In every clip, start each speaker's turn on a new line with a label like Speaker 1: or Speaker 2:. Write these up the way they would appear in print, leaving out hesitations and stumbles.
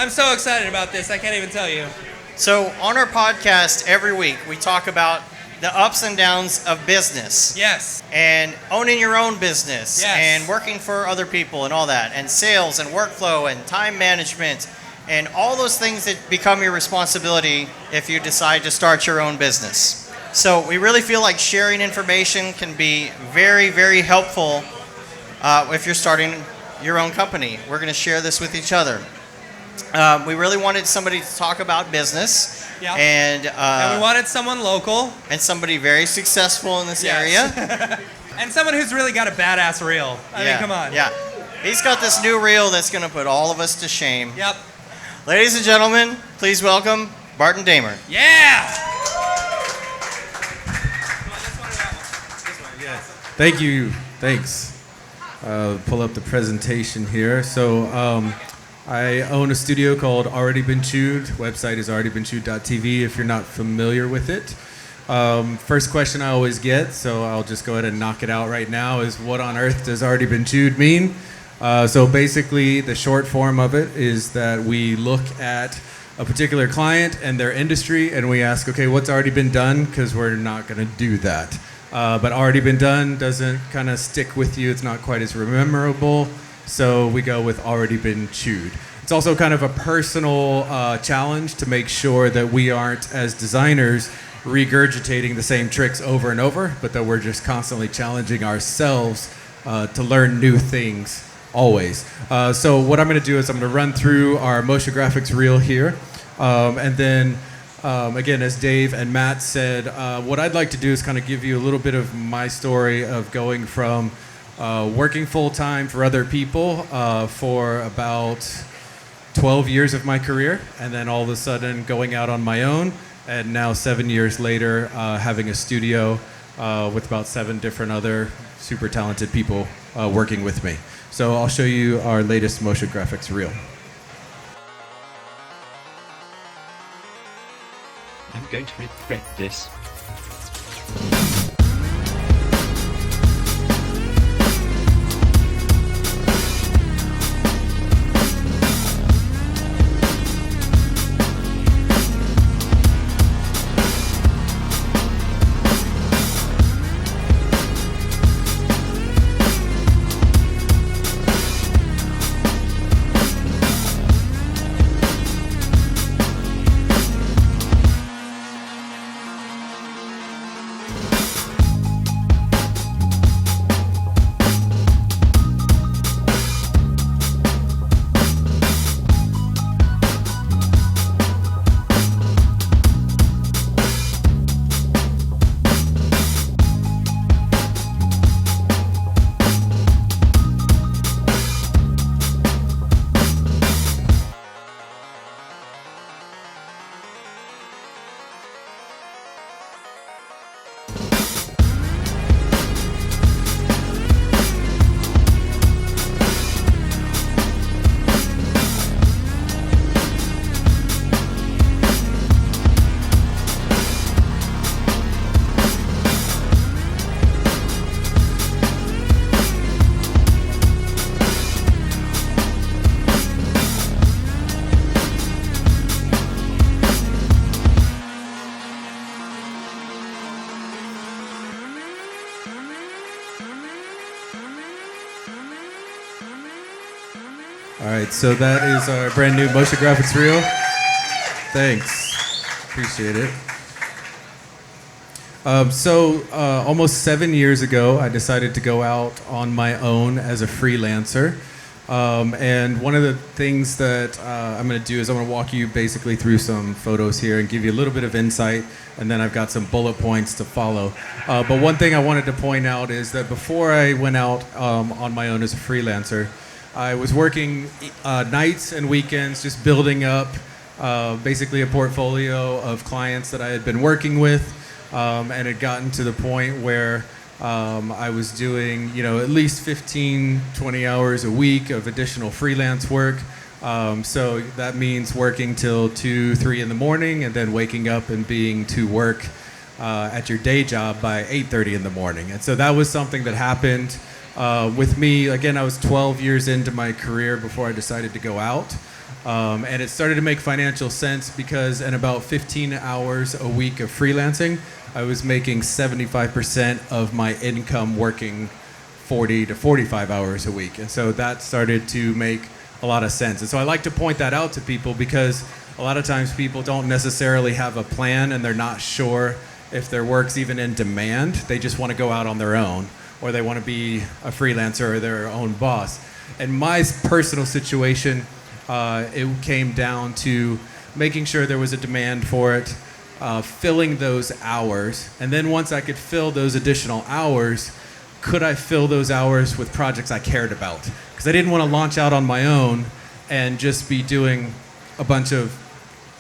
Speaker 1: I'm so excited about this, I can't even tell you.
Speaker 2: So on our podcast every week, we talk about the ups and downs of business.
Speaker 1: Yes.
Speaker 2: And owning your own business.
Speaker 1: Yes.
Speaker 2: And working for other people and all that. And sales and workflow and time management and all those things that become your responsibility if you decide to start your own business. So we really feel like sharing information can be very, very helpful if you're starting your own company. We're going to share this with each other. We really wanted somebody to talk about business.
Speaker 1: Yeah.
Speaker 2: And
Speaker 1: we wanted someone local.
Speaker 2: And somebody very successful in this area.
Speaker 1: And someone who's really got a badass reel. I mean, come on.
Speaker 2: Yeah. He's got this new reel that's going to put all of us to shame.
Speaker 1: Yep.
Speaker 2: Ladies and gentlemen, please welcome Barton Damer.
Speaker 1: Yeah!
Speaker 3: Thank you. Thanks. Pull up the presentation here. So I own a studio called Already Been Chewed. Website is alreadybeenchewed.tv if you're not familiar with it. First question I always get, so I'll just go ahead and knock it out right now, is what on earth does Already Been Chewed mean? So basically the short form of it is that we look at a particular client and their industry and we ask, okay, what's already been done? Because we're not going to do that. But already been done doesn't kind of stick with you. It's not quite as memorable. So we go with already been chewed. It's also kind of a personal challenge to make sure that we aren't, as designers, regurgitating the same tricks over and over, but that we're just constantly challenging ourselves to learn new things always. So what I'm going to do is I'm going to run through our motion graphics reel here. And then, again, as Dave and Matt said, what I'd like to do is kind of give you a little bit of my story of going from working full-time for other people for about 12 years of my career, and then all of a sudden going out on my own, and now 7 years later having a studio with about 7 different other super talented people working with me. So I'll show you our latest motion graphics reel.
Speaker 4: I'm going to regret this.
Speaker 3: All right, so that is our brand new motion graphics reel. Thanks, appreciate it. Almost 7 years ago, I decided to go out on my own as a freelancer. And one of the things that I'm going to do is I'm going to walk you basically through some photos here and give you a little bit of insight, and then I've got some bullet points to follow. But one thing I wanted to point out is that before I went out on my own as a freelancer, I was working nights and weekends, just building up basically a portfolio of clients that I had been working with, and had gotten to the point where I was doing, at least 15, 20 hours a week of additional freelance work. So that means working till 2, 3 in the morning, and then waking up and being to work at your day job by 8:30 in the morning. And so that was something that happened with me. Again, I was 12 years into my career before I decided to go out. And it started to make financial sense because in about 15 hours a week of freelancing, I was making 75% of my income working 40 to 45 hours a week. And so that started to make a lot of sense. And so I like to point that out to people because a lot of times people don't necessarily have a plan and they're not sure if their work's even in demand. They just want to go out on their own, or they want to be a freelancer or their own boss. In my personal situation, it came down to making sure there was a demand for it, filling those hours, and then once I could fill those additional hours, could I fill those hours with projects I cared about? Because I didn't want to launch out on my own and just be doing a bunch of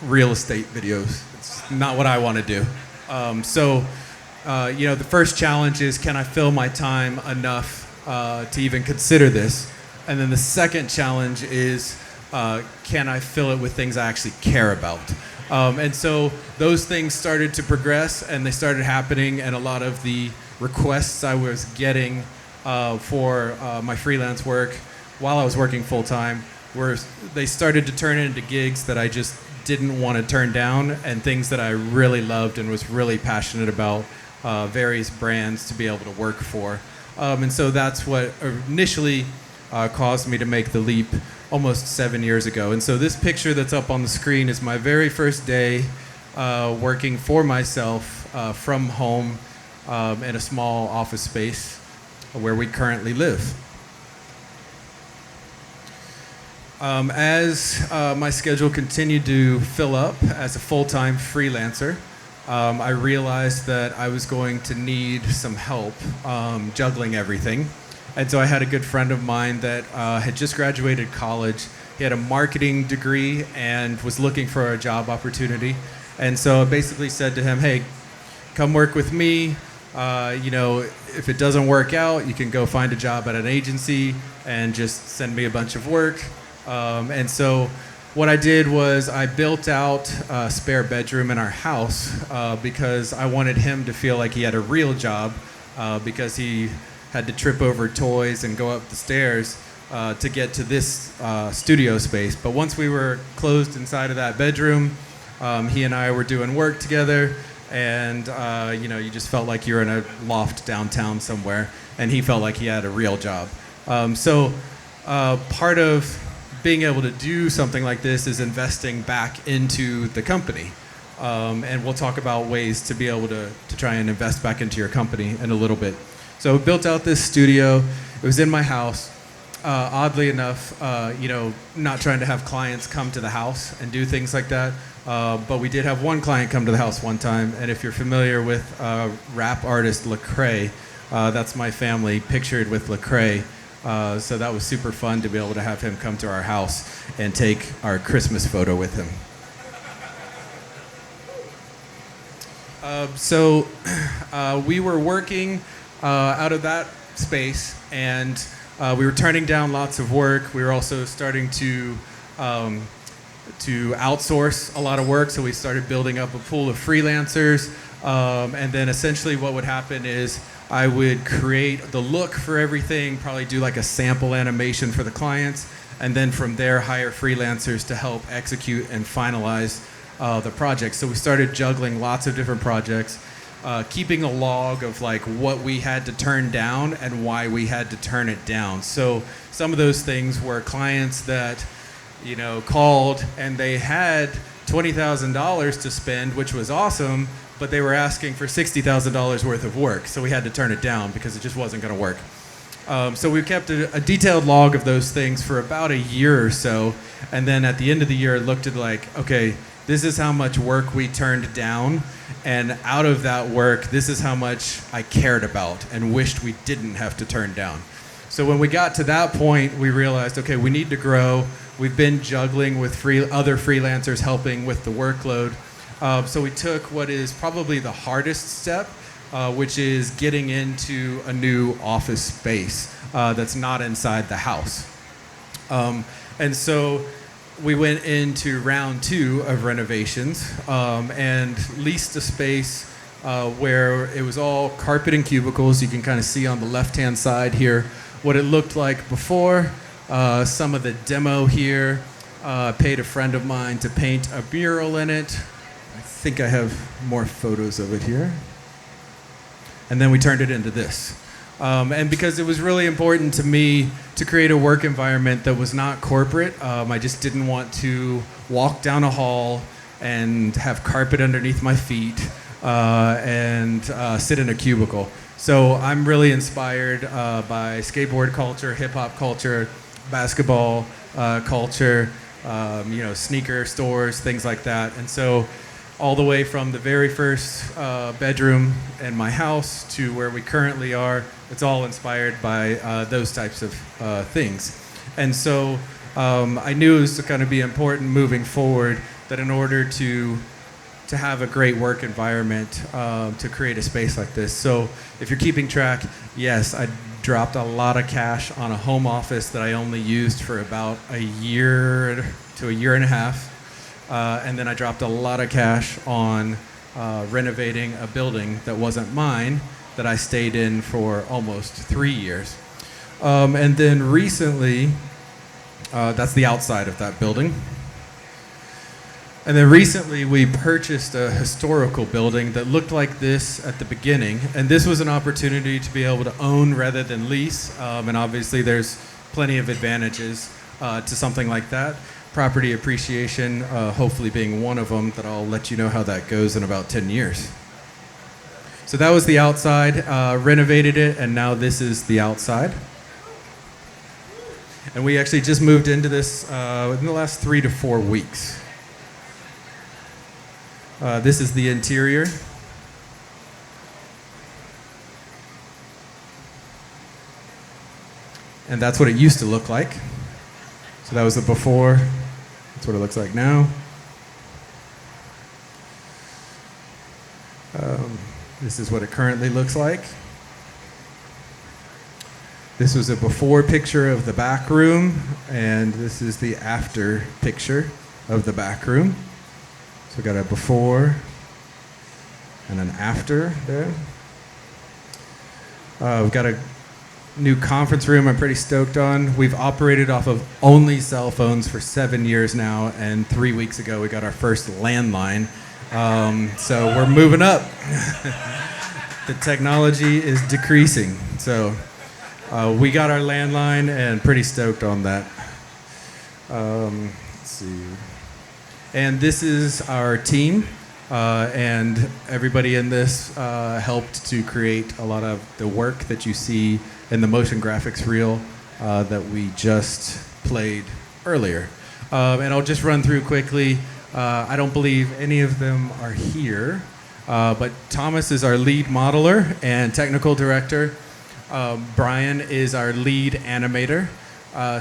Speaker 3: real estate videos. It's not what I want to do. The first challenge is, can I fill my time enough to even consider this? And then the second challenge is, can I fill it with things I actually care about? And so those things started to progress, and they started happening, and a lot of the requests I was getting for my freelance work while I was working full-time they started to turn into gigs that I just didn't want to turn down, and things that I really loved and was really passionate about, various brands to be able to work for. And so that's what initially caused me to make the leap almost 7 years ago. And so this picture that's up on the screen is my very first day working for myself from home in a small office space where we currently live. As my schedule continued to fill up as a full-time freelancer, I realized that I was going to need some help juggling everything. And so I had a good friend of mine that had just graduated college. He had a marketing degree and was looking for a job opportunity. And so I basically said to him, hey, come work with me. If it doesn't work out, you can go find a job at an agency and just send me a bunch of work. And so what I did was I built out a spare bedroom in our house because I wanted him to feel like he had a real job because he had to trip over toys and go up the stairs to get to this studio space. But once we were closed inside of that bedroom, he and I were doing work together, and you just felt like you were in a loft downtown somewhere, and he felt like he had a real job. Part of being able to do something like this is investing back into the company. And we'll talk about ways to be able to try and invest back into your company in a little bit. So we built out this studio. It was in my house. Oddly enough, not trying to have clients come to the house and do things like that. But we did have one client come to the house one time. And if you're familiar with rap artist Lecrae, that's my family pictured with Lecrae. So that was super fun to be able to have him come to our house and take our Christmas photo with him. We were working out of that space, and we were turning down lots of work. We were also starting to outsource a lot of work, so we started building up a pool of freelancers. And then essentially what would happen is I would create the look for everything, probably do like a sample animation for the clients, and then from there hire freelancers to help execute and finalize the project. So we started juggling lots of different projects, keeping a log of like what we had to turn down and why we had to turn it down. So some of those things were clients that called and they had $20,000 to spend, which was awesome, but they were asking for $60,000 worth of work. So we had to turn it down because it just wasn't going to work. So we kept a detailed log of those things for about a year or so. And then at the end of the year, it looked at like, okay, this is how much work we turned down. And out of that work, this is how much I cared about and wished we didn't have to turn down. So when we got to that point, we realized, okay, we need to grow. We've been juggling with other freelancers helping with the workload. So we took what is probably the hardest step, which is getting into a new office space that's not inside the house. And so we went into round 2 of renovations and leased a space where it was all carpet and cubicles. You can kind of see on the left-hand side here what it looked like before, some of the demo here. Paid a friend of mine to paint a mural in it. I think I have more photos of it here. And then we turned it into this. And because it was really important to me to create a work environment that was not corporate, I just didn't want to walk down a hall and have carpet underneath my feet and sit in a cubicle. So I'm really inspired by skateboard culture, hip hop culture, basketball culture, sneaker stores, things like that. And so all the way from the very first bedroom in my house to where we currently are, it's all inspired by those types of things. And so I knew it was going to be important moving forward that in order to have a great work environment, to create a space like this. So if you're keeping track, yes, I dropped a lot of cash on a home office that I only used for about a year to a year and a half. And then I dropped a lot of cash on renovating a building that wasn't mine, that I stayed in for almost 3 years. And then recently, that's the outside of that building. And then recently we purchased a historical building that looked like this at the beginning. And this was an opportunity to be able to own rather than lease. And obviously there's plenty of advantages to something like that. Property appreciation, hopefully being one of them, that I'll let you know how that goes in about 10 years. So that was the outside, renovated it, and now this is the outside. And we actually just moved into this in the last 3 to 4 weeks. This is the interior. And that's what it used to look like. So that was the before. That's what it looks like now. This is what it currently looks like. This was a before picture of the back room, and this is the after picture of the back room. So we got a before and an after there. We've got a new conference room I'm pretty stoked on. We've operated off of only cell phones for 7 years now, and 3 weeks ago we got our first landline. So we're moving up. The technology is decreasing. So we got our landline and pretty stoked on that. Let's see. And this is our team. And everybody in this helped to create a lot of the work that you see in the motion graphics reel that we just played earlier. And I'll just run through quickly. I don't believe any of them are here, but Thomas is our lead modeler and technical director. Brian is our lead animator.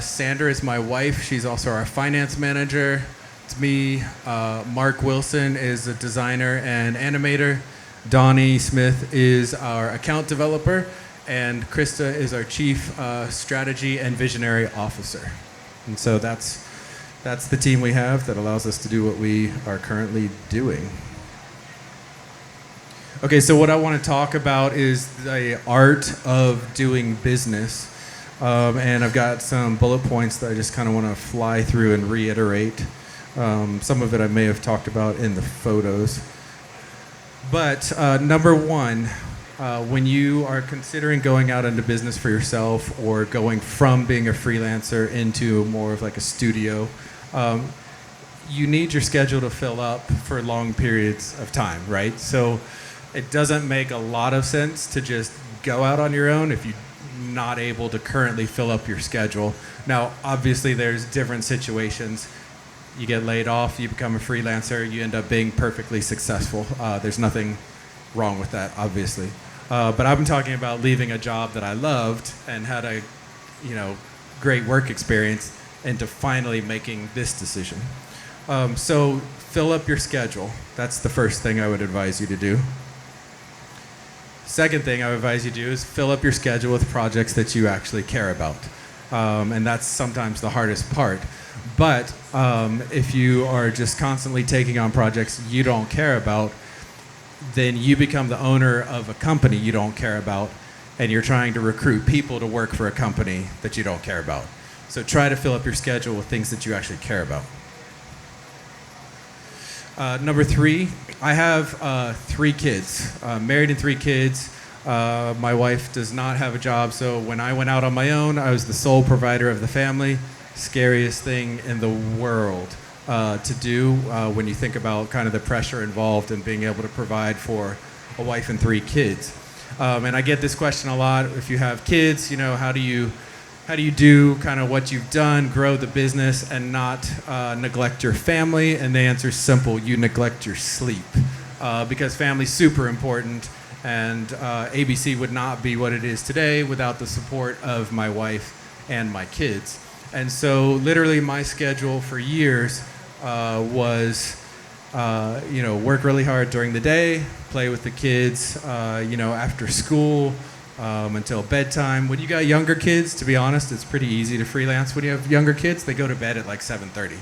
Speaker 3: Sandra is my wife. She's also our finance manager. It's me. Mark Wilson is a designer and animator. Donnie Smith is our account developer. And Krista is our chief strategy and visionary officer. And so that's the team we have that allows us to do what we are currently doing. Okay, so what I want to talk about is the art of doing business. And I've got some bullet points that I just kind of want to fly through and reiterate. Some of it I may have talked about in the photos. But number one, when you are considering going out into business for yourself or going from being a freelancer into more of like a studio, you need your schedule to fill up for long periods of time, right? So it doesn't make a lot of sense to just go out on your own if you're not able to currently fill up your schedule. Now, obviously, there's different situations. You get laid off, you become a freelancer, you end up being perfectly successful. There's nothing wrong with that, obviously. But I've been talking about leaving a job that I loved and had a, great work experience into finally making this decision. So fill up your schedule. That's the first thing I would advise you to do. Second thing I would advise you to do is fill up your schedule with projects that you actually care about. And that's sometimes the hardest part. But if you are just constantly taking on projects you don't care about, then you become the owner of a company you don't care about, and you're trying to recruit people to work for a company that you don't care about. So try to fill up your schedule with things that you actually care about. Number 3, I have 3 kids, married and 3 kids. My wife does not have a job, so when I went out on my own, I was the sole provider of the family. Scariest thing in the world to do when you think about kind of the pressure involved in being able to provide for a wife and 3 kids. And I get this question a lot. If you have kids, how do you do kind of what you've done, grow the business, and not neglect your family? And the answer is simple: you neglect your sleep, because family's super important, and ABC would not be what it is today without the support of my wife and my kids. And so literally my schedule for years was work really hard during the day, play with the kids, after school, until bedtime. When you got younger kids, to be honest, it's pretty easy to freelance. When you have younger kids, they go to bed at like 7:30,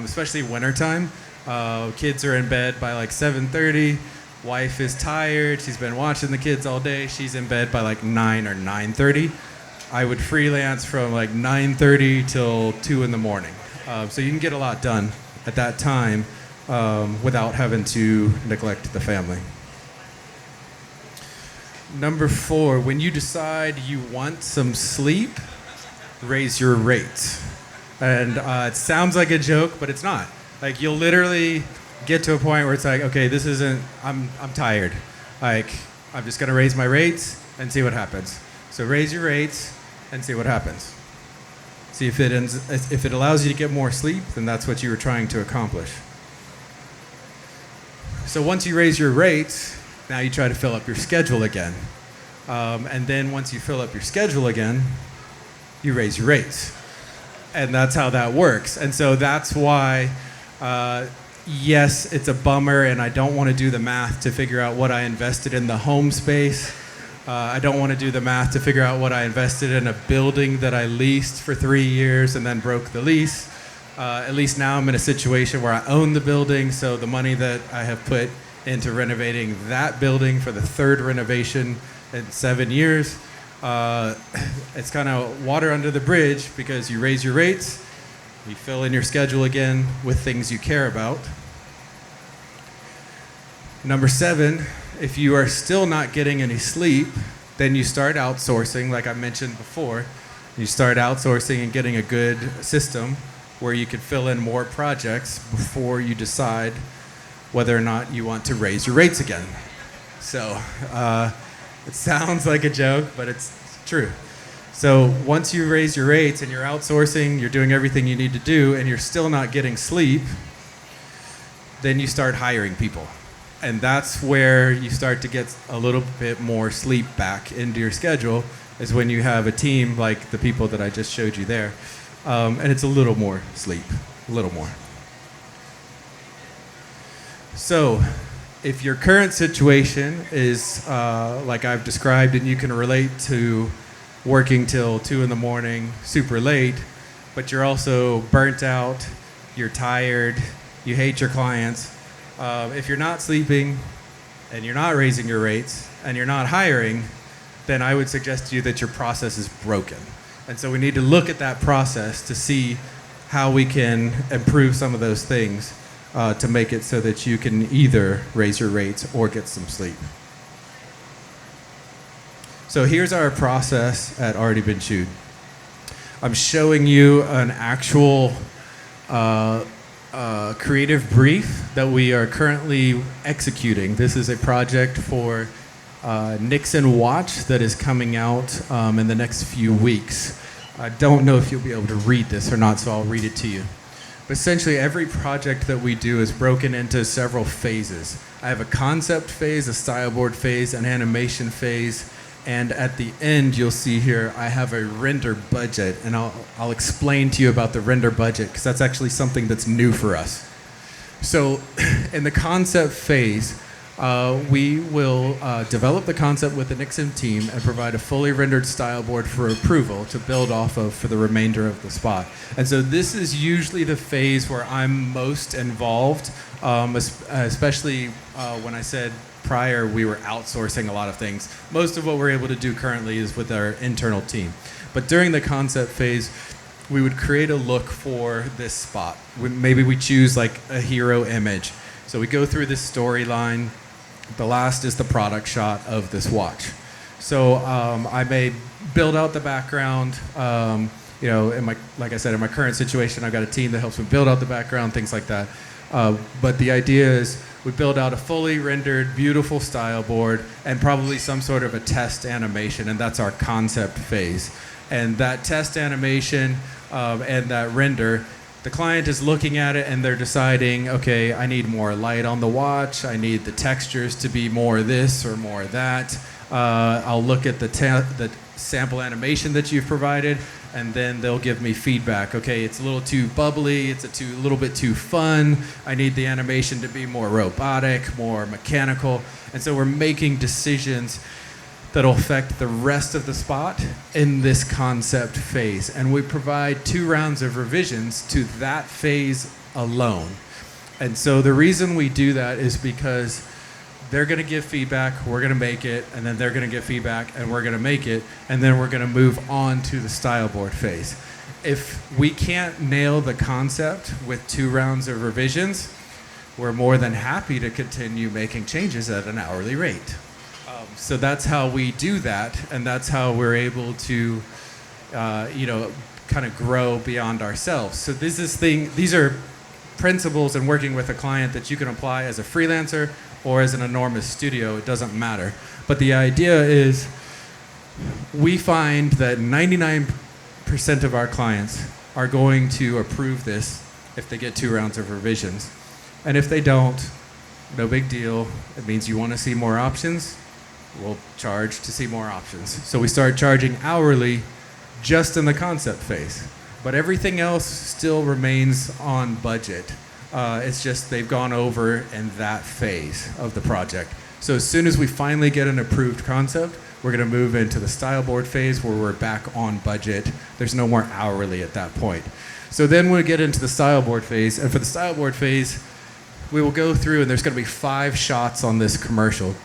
Speaker 3: especially wintertime. Kids are in bed by like 7:30. Wife is tired. She's been watching the kids all day. She's in bed by like 9 or 9:30. I would freelance from like 9:30 till 2 in the morning. So you can get a lot done at that time without having to neglect the family. Number 4, when you decide you want some sleep, raise your rates. And it sounds like a joke, but it's not. Like, you'll literally get to a point where it's like, okay, this isn't, I'm tired. Like, I'm just gonna raise my rates and see what happens. So raise your rates and see what happens. See if it allows you to get more sleep, then that's what you were trying to accomplish. So once you raise your rates, now you try to fill up your schedule again. And then once you fill up your schedule again, you raise your rates. And that's how that works. And so that's why, yes, it's a bummer, and I don't want to do the math to figure out what I invested in the home space. I don't want to do the math to figure out what I invested in a building that I leased for 3 years and then broke the lease. At least now I'm in a situation where I own the building, so the money that I have put into renovating that building for the 3rd renovation in 7 years, it's kind of water under the bridge, because you raise your rates, you fill in your schedule again with things you care about. Number 7, if you are still not getting any sleep, then you start outsourcing, like I mentioned before. You start outsourcing and getting a good system where you can fill in more projects before you decide whether or not you want to raise your rates again. So it sounds like a joke, but it's true. So once you raise your rates and you're outsourcing, you're doing everything you need to do, and you're still not getting sleep, then you start hiring people. And that's where you start to get a little bit more sleep back into your schedule, is when you have a team like the people that I just showed you there. And it's a little more sleep, a little more. So if your current situation is like I've described, and you can relate to working till 2 in the morning, super late, but you're also burnt out, you're tired, you hate your clients, if you're not sleeping and you're not raising your rates and you're not hiring, then I would suggest to you that your process is broken. And so we need to look at that process to see how we can improve some of those things to make it so that you can either raise your rates or get some sleep. So here's our process at Already Been Chewed. I'm showing you an actual creative brief that we are currently executing. This is a project for Nixon Watch that is coming out in the next few weeks. I don't know if you'll be able to read this or not, so I'll read it to you. But essentially, every project that we do is broken into several phases. I have a concept phase, a style board phase, an animation phase, and at the end, you'll see here, I have a render budget, and I'll explain to you about the render budget, because that's actually something that's new for us. So in the concept phase, we will develop the concept with the Nixon team and provide a fully rendered style board for approval to build off of for the remainder of the spot. And so this is usually the phase where I'm most involved, especially when I said prior we were outsourcing a lot of things. Most of what we're able to do currently is with our internal team. But during the concept phase, we would create a look for this spot. Maybe we choose like a hero image. So we go through this storyline. The last is the product shot of this watch. So I may build out the background. Like I said, in my current situation, I've got a team that helps me build out the background, things like that. But the idea is we build out a fully rendered, beautiful style board and probably some sort of a test animation, and that's our concept phase. And that test animation and that render, the client is looking at it and they're deciding, okay, I need more light on the watch, I need the textures to be more this or more that. I'll look at the sample animation that you've provided, and then they'll give me feedback. Okay, it's a little too bubbly, it's a little bit too fun, I need the animation to be more robotic, more mechanical. And so we're making decisions that'll affect the rest of the spot in this concept phase. And we provide 2 rounds of revisions to that phase alone. And so the reason we do that is because they're gonna give feedback, we're gonna make it, and then they're gonna give feedback, and we're gonna make it, and then we're gonna move on to the style board phase. If we can't nail the concept with 2 rounds of revisions, we're more than happy to continue making changes at an hourly rate. So that's how we do that, and that's how we're able to, kind of grow beyond ourselves. So these are principles in working with a client that you can apply as a freelancer or as an enormous studio. It doesn't matter. But the idea is we find that 99% of our clients are going to approve this if they get 2 rounds of revisions. And if they don't, no big deal. It means you want to see more options. We'll charge to see more options. So we start charging hourly just in the concept phase. But everything else still remains on budget. It's just they've gone over in that phase of the project. So as soon as we finally get an approved concept, we're going to move into the style board phase where we're back on budget. There's no more hourly at that point. So then we get into the style board phase. And for the style board phase, we will go through, and there's going to be 5 shots on this commercial.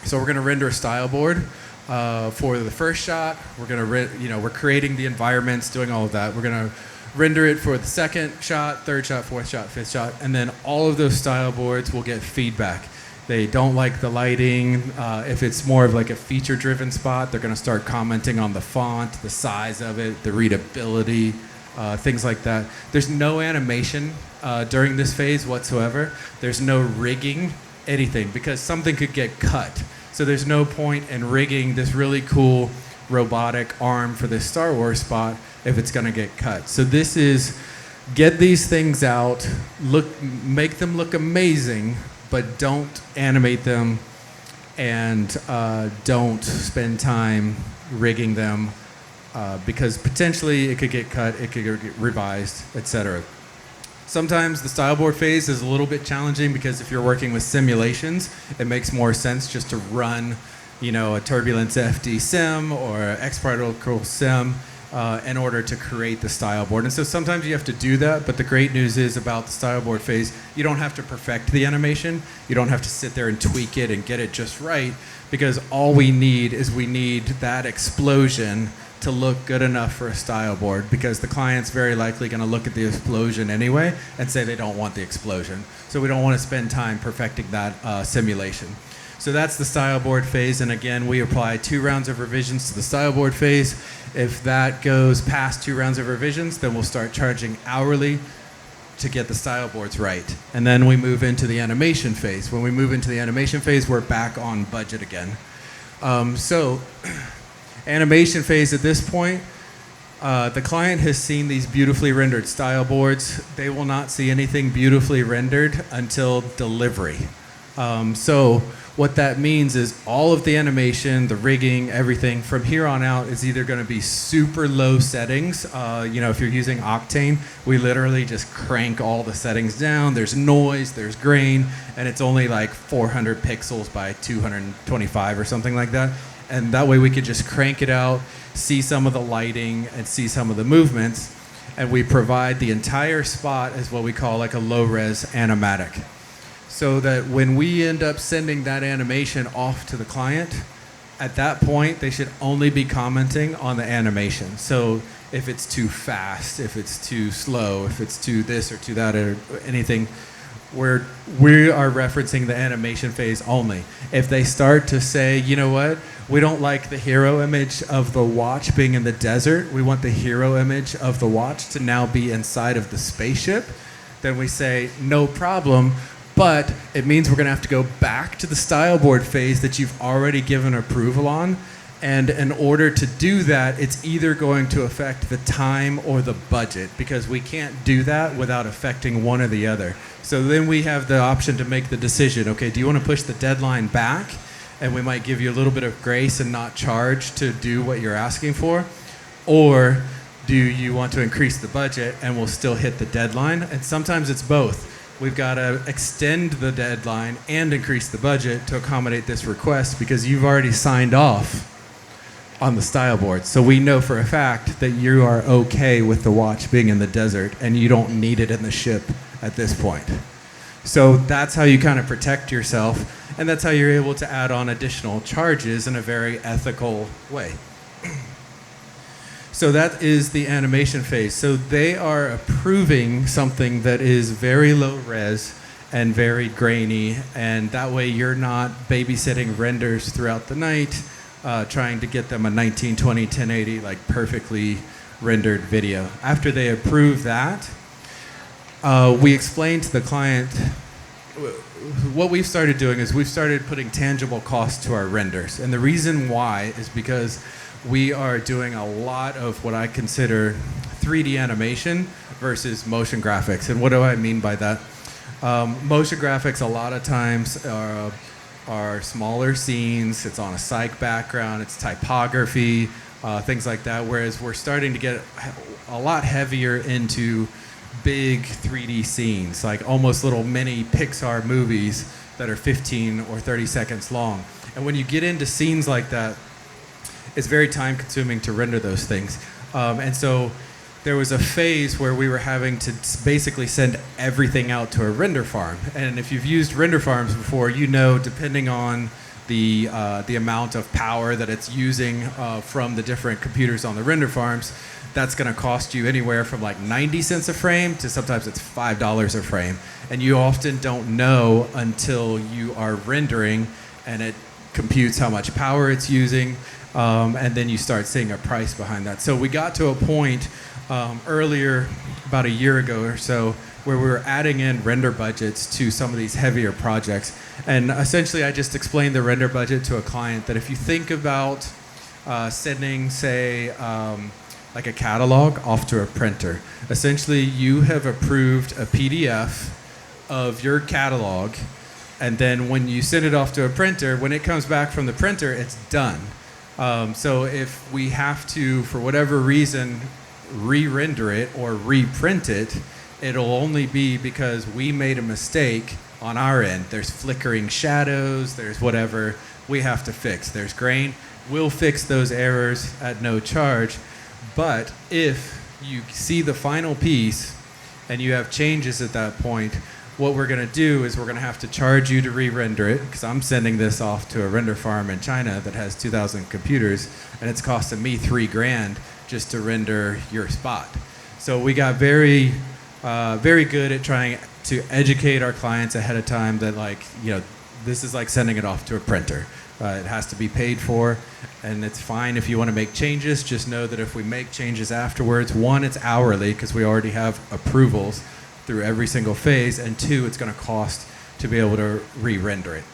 Speaker 3: So we're going to render a style board for the first shot. We're going to, we're creating the environments, doing all of that. We're going to render it for the second shot, third shot, fourth shot, fifth shot, and then all of those style boards will get feedback. They don't like the lighting. If it's more of like a feature-driven spot, they're going to start commenting on the font, the size of it, the readability, things like that. There's no animation during this phase whatsoever. There's no rigging, anything, because something could get cut. So there's no point in rigging this really cool robotic arm for this Star Wars spot if it's going to get cut. So this is get these things out, make them look amazing, but don't animate them, and don't spend time rigging them because potentially it could get cut, it could get revised, etc. Sometimes the style board phase is a little bit challenging because if you're working with simulations, it makes more sense just to run, a Turbulence FD sim or X-Particle sim in order to create the style board. And so sometimes you have to do that, but the great news is about the style board phase, you don't have to perfect the animation. You don't have to sit there and tweak it and get it just right, because all we need is that explosion to look good enough for a style board, because the client's very likely going to look at the explosion anyway and say they don't want the explosion. So we don't want to spend time perfecting that simulation. So that's the style board phase, and again, we apply 2 rounds of revisions to the style board phase. If that goes past 2 rounds of revisions, then we'll start charging hourly to get the style boards right. And then we move into the animation phase. When we move into the animation phase, we're back on budget again. Animation phase at this point, the client has seen these beautifully rendered style boards. They will not see anything beautifully rendered until delivery. So what that means is all of the animation, the rigging, everything from here on out is either going to be super low settings. If you're using Octane, we literally just crank all the settings down. There's noise, there's grain, and it's only like 400 pixels by 225 or something like that. And that way we could just crank it out, see some of the lighting, and see some of the movements. And we provide the entire spot as what we call like a low-res animatic. So that when we end up sending that animation off to the client, at that point, they should only be commenting on the animation. So if it's too fast, if it's too slow, if it's too this or too that or anything, we are referencing the animation phase only. If they start to say, you know what, we don't like the hero image of the watch being in the desert, we want the hero image of the watch to now be inside of the spaceship, then we say, no problem, but it means we're going to have to go back to the style board phase that you've already given approval on. And in order to do that, it's either going to affect the time or the budget, because we can't do that without affecting one or the other. So then we have the option to make the decision, okay, do you want to push the deadline back? And we might give you a little bit of grace and not charge to do what you're asking for. Or do you want to increase the budget and we'll still hit the deadline? And sometimes it's both. We've got to extend the deadline and increase the budget to accommodate this request because you've already signed off on the style board. So we know for a fact that you are okay with the watch being in the desert and you don't need it in the ship at this point. So that's how you kind of protect yourself, and that's how you're able to add on additional charges in a very ethical way. So that is the animation phase. So they are approving something that is very low res and very grainy, and that way you're not babysitting renders throughout the night, trying to get them a 1920 1080 like perfectly rendered video. After they approve that, we explain to the client what we've started doing is we've started putting tangible costs to our renders. And the reason why is because we are doing a lot of what I consider 3D animation versus motion graphics. And what do I mean by that? Motion graphics a lot of times are smaller scenes, it's on a psych background, it's typography, things like that, whereas we're starting to get a lot heavier into big 3D scenes, like almost little mini Pixar movies that are 15 or 30 seconds long. And when you get into scenes like that, it's very time consuming to render those things. And so there was a phase where we were having to basically send everything out to a render farm. And if you've used render farms before, you know, depending on the amount of power that it's using from the different computers on the render farms, that's going to cost you anywhere from like 90 cents a frame to sometimes it's $5 a frame. And you often don't know until you are rendering and it computes how much power it's using, and then you start seeing a price behind that. So we got to a point earlier, about a year ago or so, where we were adding in render budgets to some of these heavier projects. And essentially I just explained the render budget to a client that if you think about sending, say, like a catalog off to a printer, essentially you have approved a PDF of your catalog, and then when you send it off to a printer, when it comes back from the printer, it's done. So if we have to, for whatever reason, re-render it or reprint it, it'll only be because we made a mistake on our end. There's flickering shadows, there's whatever we have to fix. There's grain. We'll fix those errors at no charge. But if you see the final piece and you have changes at that point, what we're going to do is we're going to have to charge you to re-render it, because I'm sending this off to a render farm in China that has 2,000 computers, and it's costing me $3,000 just to render your spot. So we got very good at trying to educate our clients ahead of time that, like, you know, this is like sending it off to a printer. It has to be paid for, and it's fine if you want to make changes. Just know that if we make changes afterwards, one, it's hourly because we already have approvals through every single phase, and two, it's going to cost to be able to re-render it.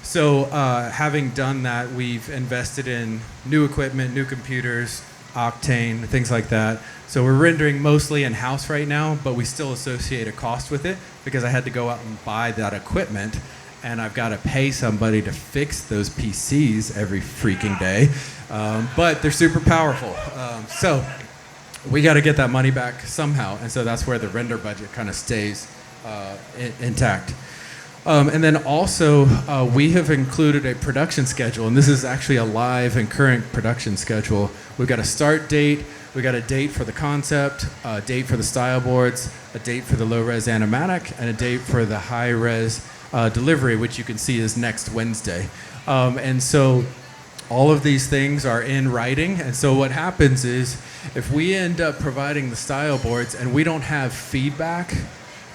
Speaker 3: So having done that, we've invested in new equipment, new computers, Octane, things like that. So we're rendering mostly in-house right now, but we still associate a cost with it because I had to go out and buy that equipment, and I've got to pay somebody to fix those PCs every freaking day. But they're super powerful. So we got to get that money back somehow, and so that's where the render budget kind of stays intact. And then also, we have included a production schedule, and this is actually a live and current production schedule. We've got a start date, we got a date for the concept, a date for the style boards, a date for the low-res animatic, and a date for the high-res delivery, which you can see is next Wednesday. And so all of these things are in writing. And so what happens is if we end up providing the style boards and we don't have feedback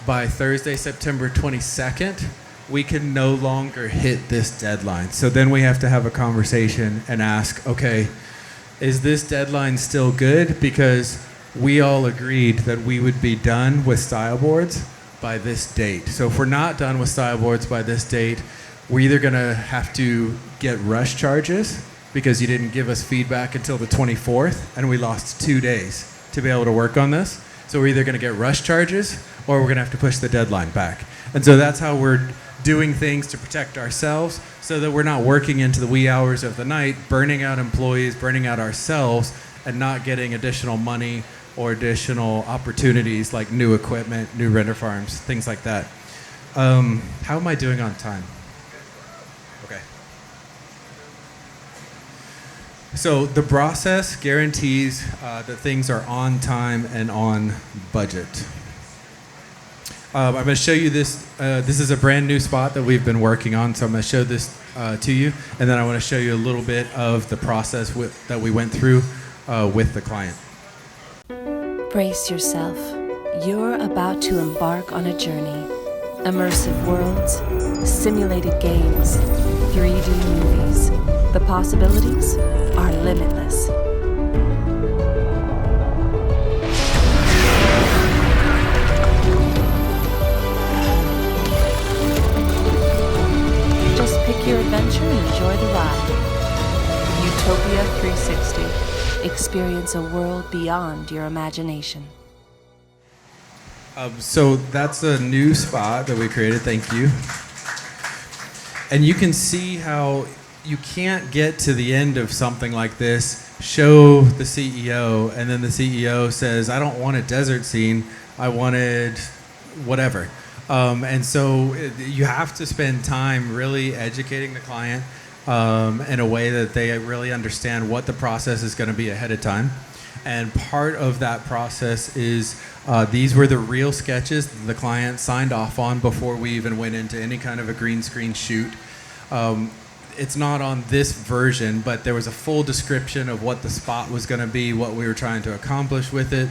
Speaker 3: by Thursday, September 22nd, we can no longer hit this deadline. So then we have to have a conversation and ask, okay, is this deadline still good? Because we all agreed that we would be done with style boards by this date. So if we're not done with style boards by this date, we're either gonna have to get rush charges because you didn't give us feedback until the 24th and we lost 2 days to be able to work on this. So we're either gonna get rush charges or we're gonna have to push the deadline back. And so that's how we're doing things to protect ourselves so that we're not working into the wee hours of the night, burning out employees, burning out ourselves, and not getting additional money or additional opportunities like new equipment, new render farms, things like that. How am I doing on time? Okay. So the process guarantees that things are on time and on budget. I'm going to show you this. This is a brand new spot that we've been working on, so I'm going to show this to you, and then I want to show you a little bit of the process that we went through with the client.
Speaker 5: Brace yourself. You're about to embark on a journey. Immersive worlds, simulated games, 3D movies. The possibilities are limitless. Just pick your adventure and enjoy the ride. Utopia 360. Experience a world beyond your imagination.
Speaker 3: So that's a new spot that we created, thank you. And you can see how you can't get to the end of something like this, show the CEO, and then the CEO says, I don't want a desert scene, I wanted whatever. And so you have to spend time really educating the client in a way that they really understand what the process is going to be ahead of time. And part of that process is these were the real sketches that the client signed off on before we even went into any kind of a green screen shoot. It's not on this version, but there was a full description of what the spot was going to be, what we were trying to accomplish with it.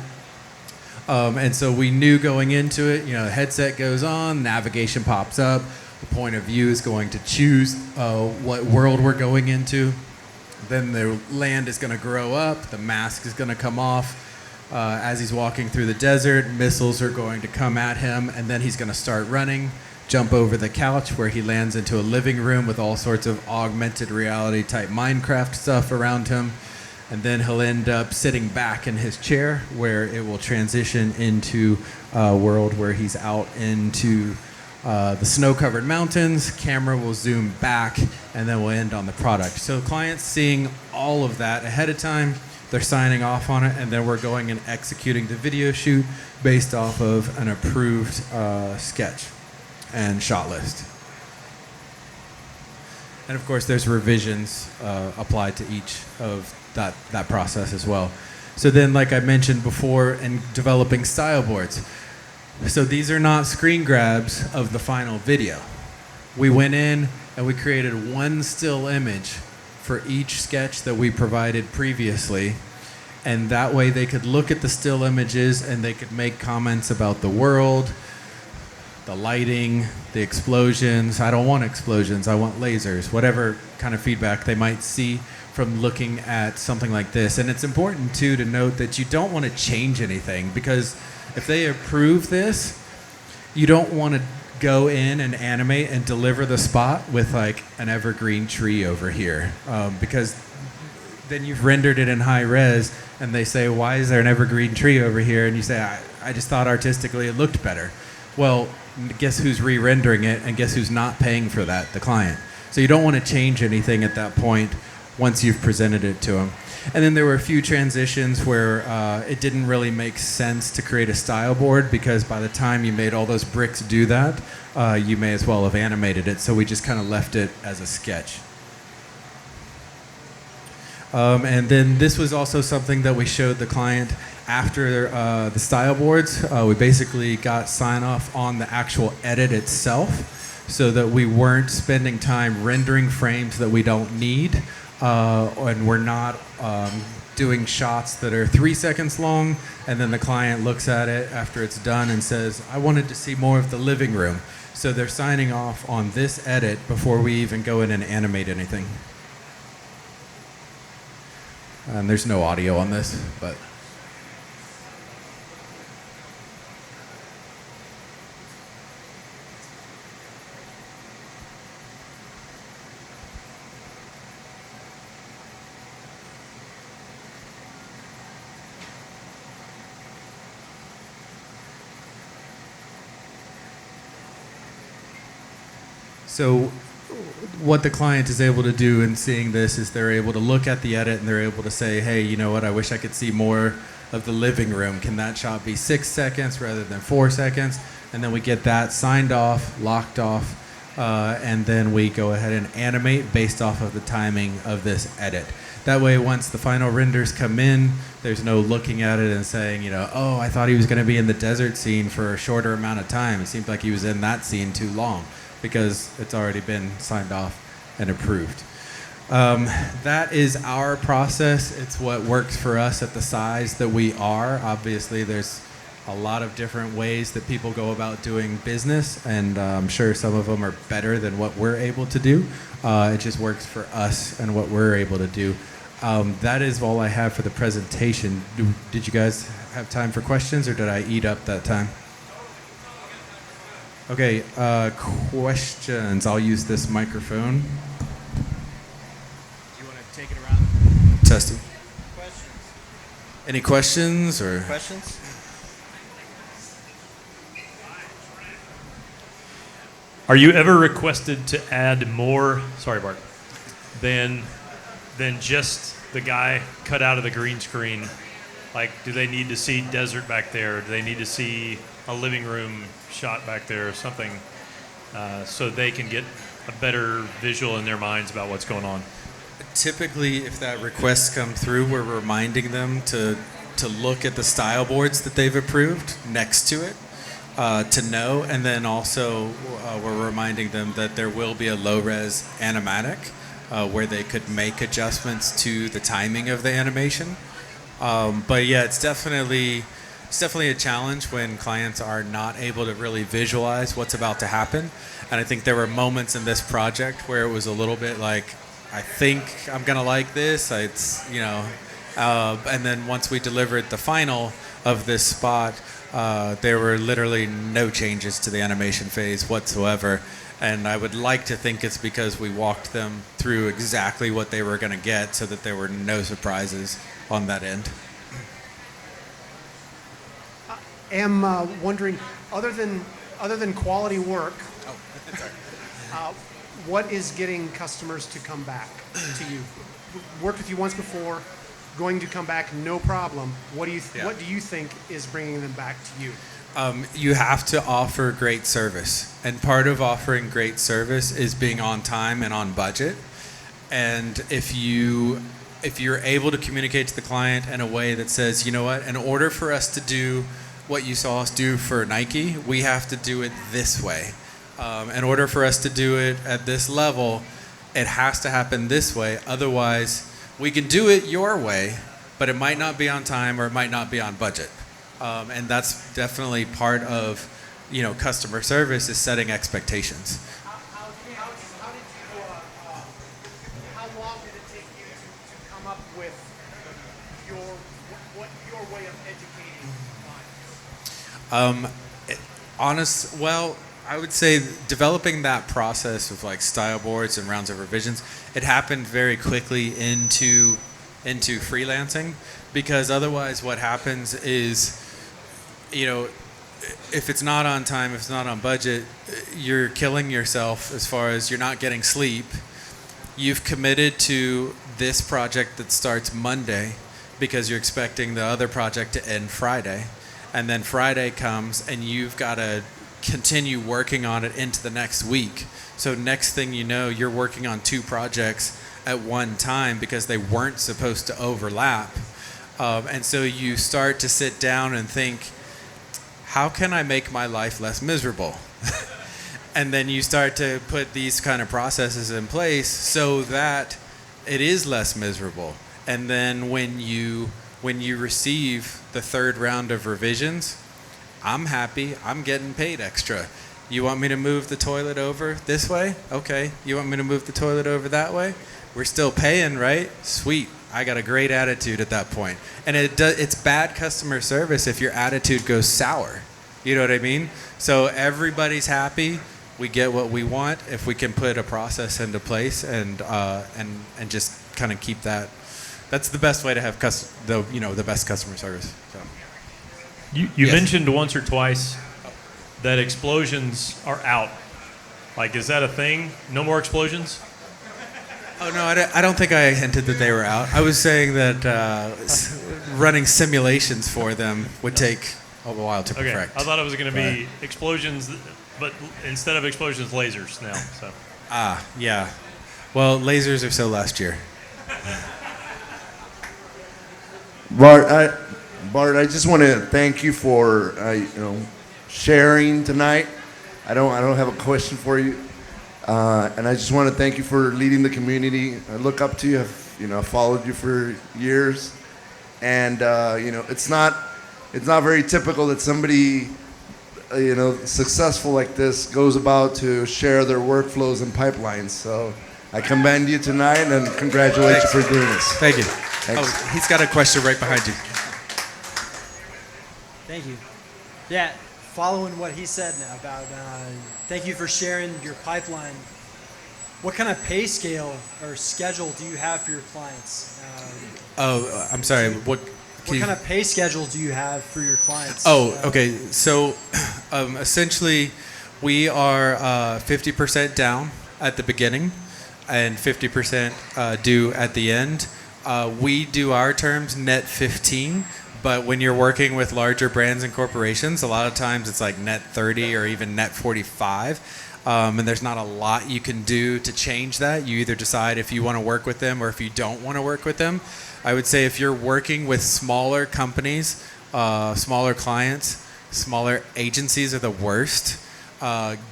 Speaker 3: And so we knew going into it, you know, the headset goes on, navigation pops up, the point of view is going to choose what world we're going into. Then the land is going to grow up, the mask is going to come off. As he's walking through the desert, missiles are going to come at him, and then he's going to start running, jump over the couch where he lands into a living room with all sorts of augmented reality type Minecraft stuff around him. And then he'll end up sitting back in his chair where it will transition into a world where he's out into the snow-covered mountains. Camera will zoom back, and then we'll end on the product. So clients seeing all of that ahead of time, they're signing off on it, and then we're going and executing the video shoot based off of an approved sketch and shot list. And of course, there's revisions applied to each of that process as well. So then, like I mentioned before, in developing style boards, so these are not screen grabs of the final video. We went in and we created one still image for each sketch that we provided previously, and that way they could look at the still images and they could make comments about the world, the lighting, the explosions. I don't want explosions, I want lasers, whatever kind of feedback they might see from looking at something like this. And it's important too to note that you don't want to change anything, because if they approve this, you don't want to go in and animate and deliver the spot with like an evergreen tree over here, because then you've rendered it in high res and they say, why is there an evergreen tree over here? And you say, I just thought artistically it looked better. Well, guess who's re-rendering it, and guess who's not paying for that? The client. So you don't want to change anything at that point once you've presented it to them. And then there were a few transitions where it didn't really make sense to create a style board, because by the time you made all those bricks do that, you may as well have animated it. So we just kind of left it as a sketch. And then this was also something that we showed the client after the style boards. We basically got sign off on the actual edit itself, so that we weren't spending time rendering frames that we don't need. and we're not doing shots that are 3 seconds long, and then the client looks at it after it's done and says, I wanted to see more of the living room. So they're signing off on this edit before we even go in and animate anything. And there's no audio on this, but... So what the client is able to do in seeing this is they're able to look at the edit and they're able to say, hey, you know what, I wish I could see more of the living room. Can that shot be 6 seconds rather than 4 seconds? And then we get that signed off, locked off, and then we go ahead and animate based off of the timing of this edit. That way, once the final renders come in, there's no looking at it and saying, you know, oh, I thought he was going to be in the desert scene for a shorter amount of time. It seemed like he was in that scene too long, because it's already been signed off and approved. That is our process. It's what works for us at the size that we are. Obviously, there's a lot of different ways that people go about doing business, and I'm sure some of them are better than what we're able to do. It just works for us and what we're able to do. That is all I have for the presentation. Did you guys have time for questions, or did I eat up that time? Okay, questions. I'll use this microphone. Do you want to take it around? Testing.
Speaker 2: Questions?
Speaker 3: Any questions or?
Speaker 2: Questions?
Speaker 6: Are you ever requested to add more, sorry Bart, than just the guy cut out of the green screen? Like, do they need to see desert back there? Do they need to see a living room shot back there or something, so they can get a better visual in their minds about what's going on?
Speaker 3: Typically, if that request comes through, we're reminding them to look at the style boards that they've approved next to it, to know, and then also we're reminding them that there will be a low-res animatic where they could make adjustments to the timing of the animation. But yeah, it's definitely a challenge when clients are not able to really visualize what's about to happen. And I think there were moments in this project where it was a little bit like, I think I'm gonna like this. It's, you know, and then once we delivered the final of this spot, there were literally no changes to the animation phase whatsoever. And I would like to think it's because we walked them through exactly what they were gonna get, so that there were no surprises on that end.
Speaker 7: Am wondering, other than quality work, what is getting customers to come back to you? Worked with you once before, going to come back, no problem. What do you think is bringing them back to you?
Speaker 3: You have to offer great service, and part of offering great service is being on time and on budget. And if you're able to communicate to the client in a way that says, you know what, in order for us to do what you saw us do for Nike, we have to do it this way. In order for us to do it at this level, it has to happen this way. Otherwise, we can do it your way, but it might not be on time or it might not be on budget. And that's definitely part of, you know, customer service, is setting expectations.
Speaker 7: How long did it take you to come up with your way of educating clients?
Speaker 3: Well, I would say developing that process of like style boards and rounds of revisions, it happened very quickly into freelancing, because otherwise what happens is, you know, if it's not on time, if it's not on budget, you're killing yourself as far as you're not getting sleep. You've committed to this project that starts Monday because you're expecting the other project to end Friday. And then Friday comes and you've got to continue working on it into the next week. So next thing you know, you're working on 2 projects at one time because they weren't supposed to overlap. And so you start to sit down and think, how can I make my life less miserable? And then you start to put these kind of processes in place so that it is less miserable. And then when you receive the third round of revisions, I'm happy. I'm getting paid extra. You want me to move the toilet over this way? Okay. You want me to move the toilet over that way? We're still paying, right? Sweet. I got a great attitude at that point. And it's bad customer service if your attitude goes sour. You know what I mean? So everybody's happy. We get what we want if we can put a process into place and just kind of keep that. That's the best way to have the best customer service. So.
Speaker 6: You
Speaker 3: Yes.
Speaker 6: mentioned once or twice that explosions are out. Like, is that a thing? No more explosions?
Speaker 3: Oh, no, I don't think I hinted that they were out. I was saying that running simulations for them would take a while to
Speaker 6: Okay,
Speaker 3: perfect.
Speaker 6: I thought it was going to be explosions, but instead of explosions, lasers now. So.
Speaker 3: Yeah. Well, lasers are so last year.
Speaker 8: Bart, I just want to thank you for sharing tonight. I don't have a question for you, and I just want to thank you for leading the community. I look up to you. I've followed you for years, and it's not very typical that somebody successful like this goes about to share their workflows and pipelines. So I commend you tonight and congratulate you for doing this.
Speaker 3: Thank you.
Speaker 8: Thanks.
Speaker 3: Oh, he's got a question right behind you.
Speaker 9: Thank you. Yeah, following what he said about thank you for sharing your pipeline. What kind of pay scale or schedule do you have for your clients?
Speaker 3: I'm sorry. What
Speaker 9: kind of pay schedule do you have for your clients?
Speaker 3: Okay. So essentially, we are 50% down at the beginning and 50% due at the end. We do our terms net 15, but when you're working with larger brands and corporations, a lot of times it's like net 30 or even net 45. And there's not a lot you can do to change that. You either decide if you want to work with them or if you don't want to work with them. I would say if you're working with smaller companies, smaller clients, smaller agencies are the worst.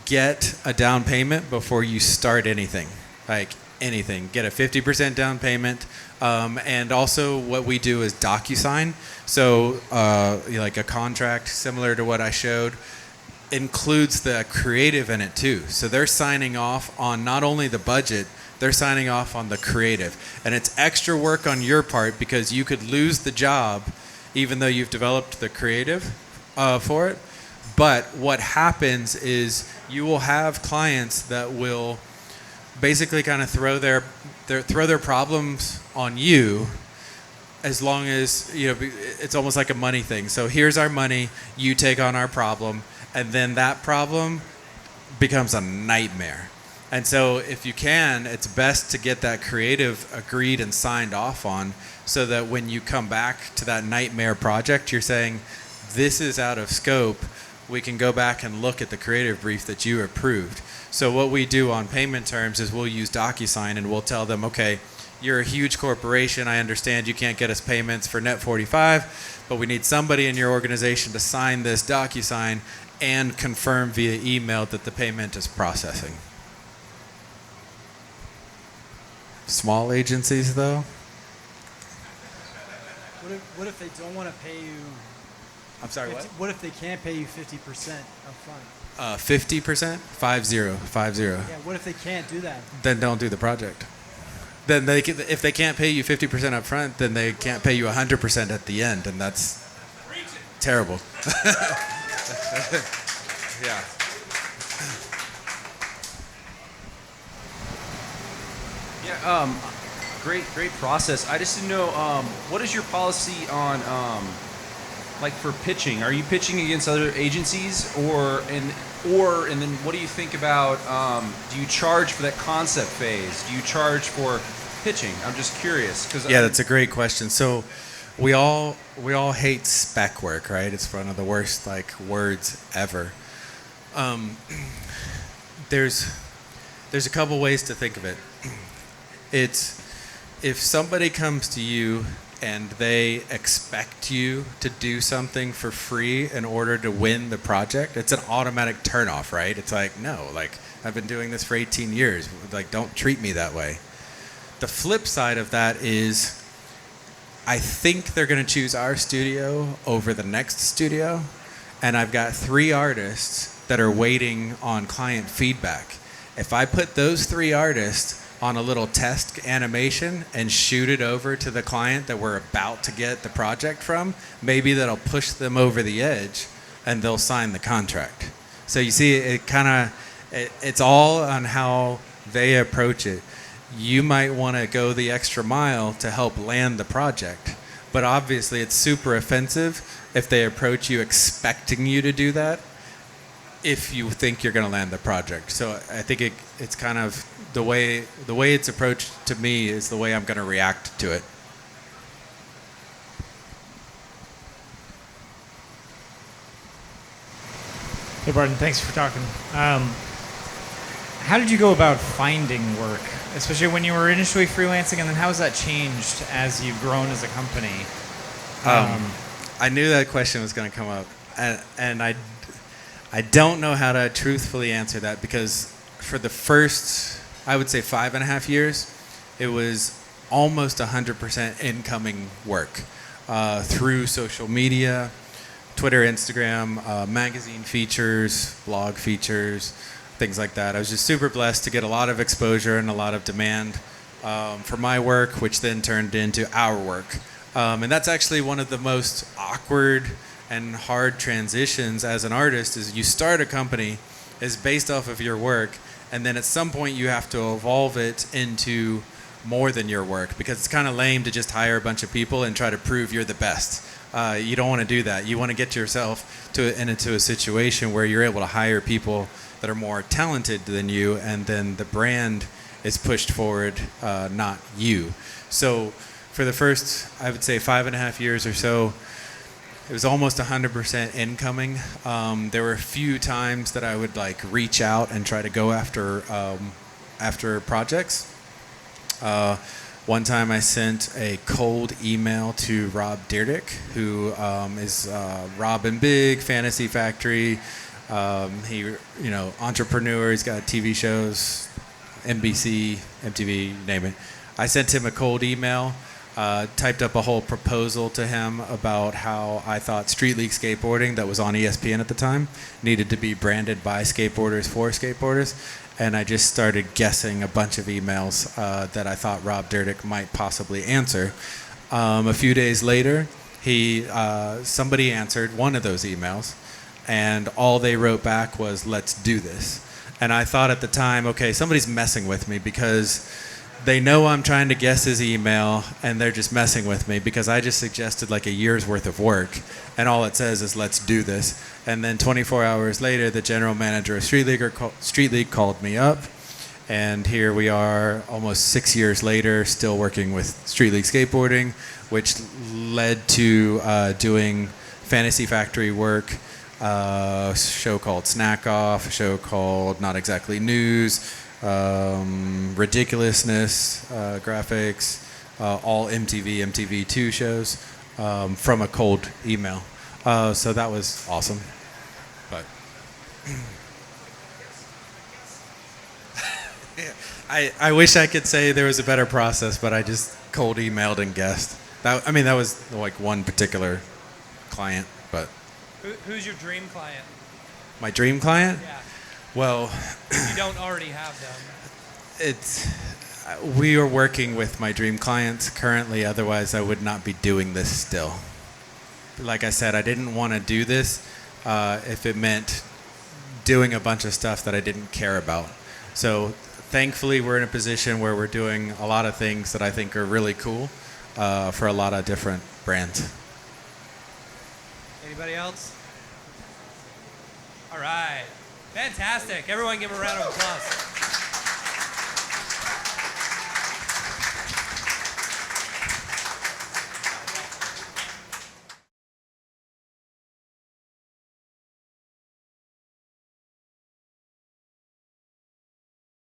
Speaker 3: Get a down payment before you start anything. Like anything. Get a 50% down payment. And also what we do is DocuSign. So like a contract similar to what I showed includes the creative in it too. So they're signing off on not only the budget, they're signing off on the creative. And it's extra work on your part because you could lose the job even though you've developed the creative for it. But what happens is you will have clients that will basically kind of throw their problems on you, as long as it's almost like a money thing. So here's our money, you take on our problem, and then that problem becomes a nightmare. And so if you can, it's best to get that creative agreed and signed off on, so that when you come back to that nightmare project, you're saying, this is out of scope. We can go back and look at the creative brief that you approved. So what we do on payment terms is we'll use DocuSign and we'll tell them, okay, you're a huge corporation. I understand you can't get us payments for net 45, but we need somebody in your organization to sign this DocuSign and confirm via email that the payment is processing. Small agencies, though?
Speaker 9: What if they don't want to pay you?
Speaker 3: I'm sorry, what?
Speaker 9: What if they can't pay you 50% up front?
Speaker 3: 50%? 50.
Speaker 9: Yeah, what if they can't do that?
Speaker 3: Then don't do the project. Then if they can't pay you 50% up front, then they can't pay you 100% at the end, and that's terrible. Yeah.
Speaker 10: Yeah, great process. I just didn't know, what is your policy on, like for pitching? Are you pitching against other agencies, and then what do you think about? Do you charge for that concept phase? Do you charge for pitching? I'm just curious.
Speaker 3: Yeah, that's a great question. So we all hate spec work, right? It's one of the worst words ever. There's a couple ways to think of it. It's if somebody comes to you and they expect you to do something for free in order to win the project, it's an automatic turnoff, right? It's like, no, I've been doing this for 18 years. Don't treat me that way. The flip side of that is I think they're going to choose our studio over the next studio. And I've got 3 artists that are waiting on client feedback. If I put those 3 artists on a little test animation and shoot it over to the client that we're about to get the project from, maybe that'll push them over the edge and they'll sign the contract. So you see, it's all on how they approach it. You might want to go the extra mile to help land the project, but obviously it's super offensive if they approach you expecting you to do that if you think you're going to land the project. So I think it's kind of the way it's approached to me is the way I'm going to react to it.
Speaker 11: Hey Barton, thanks for talking. How did you go about finding work, especially when you were initially freelancing, and then how has that changed as you've grown as a company?
Speaker 3: I knew that question was going to come up, and I don't know how to truthfully answer that, because for the first, I would say 5.5 years, it was almost 100% incoming work through social media, Twitter, Instagram, magazine features, blog features, things like that. I was just super blessed to get a lot of exposure and a lot of demand for my work, which then turned into our work. And that's actually one of the most awkward and hard transitions as an artist is you start a company is based off of your work, and then at some point you have to evolve it into more than your work, because it's kind of lame to just hire a bunch of people and try to prove you're the best. You don't want to do that. You want to get yourself into a situation where you're able to hire people that are more talented than you, and then the brand is pushed forward, not you. So for the first, I would say 5.5 years or so, it was almost 100% incoming. There were a few times that I would reach out and try to go after projects. One time I sent a cold email to Rob Dyrdek, who is Rob and Big, Fantasy Factory. He, entrepreneur. He's got TV shows, NBC, MTV, you name it. I sent him a cold email, typed up a whole proposal to him about how I thought Street League skateboarding, that was on ESPN at the time, needed to be branded by skateboarders for skateboarders. And I just started guessing a bunch of emails that I thought Rob Dyrdek might possibly answer. A few days later, somebody answered one of those emails, and all they wrote back was, "Let's do this." And I thought at the time, okay, somebody's messing with me, because they know I'm trying to guess his email, and they're just messing with me because I just suggested a year's worth of work, and all it says is "let's do this." And then 24 hours later, the general manager of Street League called me up, and here we are almost 6 years later, still working with Street League skateboarding, which led to doing Fantasy Factory work, a show called Snack Off, a show called Not Exactly News, Ridiculousness, graphics, all MTV2 shows from a cold email. So that was awesome. But I wish I could say there was a better process, but I just cold emailed and guessed. That was one particular client. But
Speaker 1: Who's your dream client?
Speaker 3: My dream client?
Speaker 1: Yeah.
Speaker 3: Well,
Speaker 1: you don't already have them.
Speaker 3: We are working with my dream clients currently, otherwise I would not be doing this still. Like I said, I didn't want to do this if it meant doing a bunch of stuff that I didn't care about. So thankfully we're in a position where we're doing a lot of things that I think are really cool for a lot of different brands.
Speaker 1: Anybody else? All right. Fantastic. Everyone give a round of applause.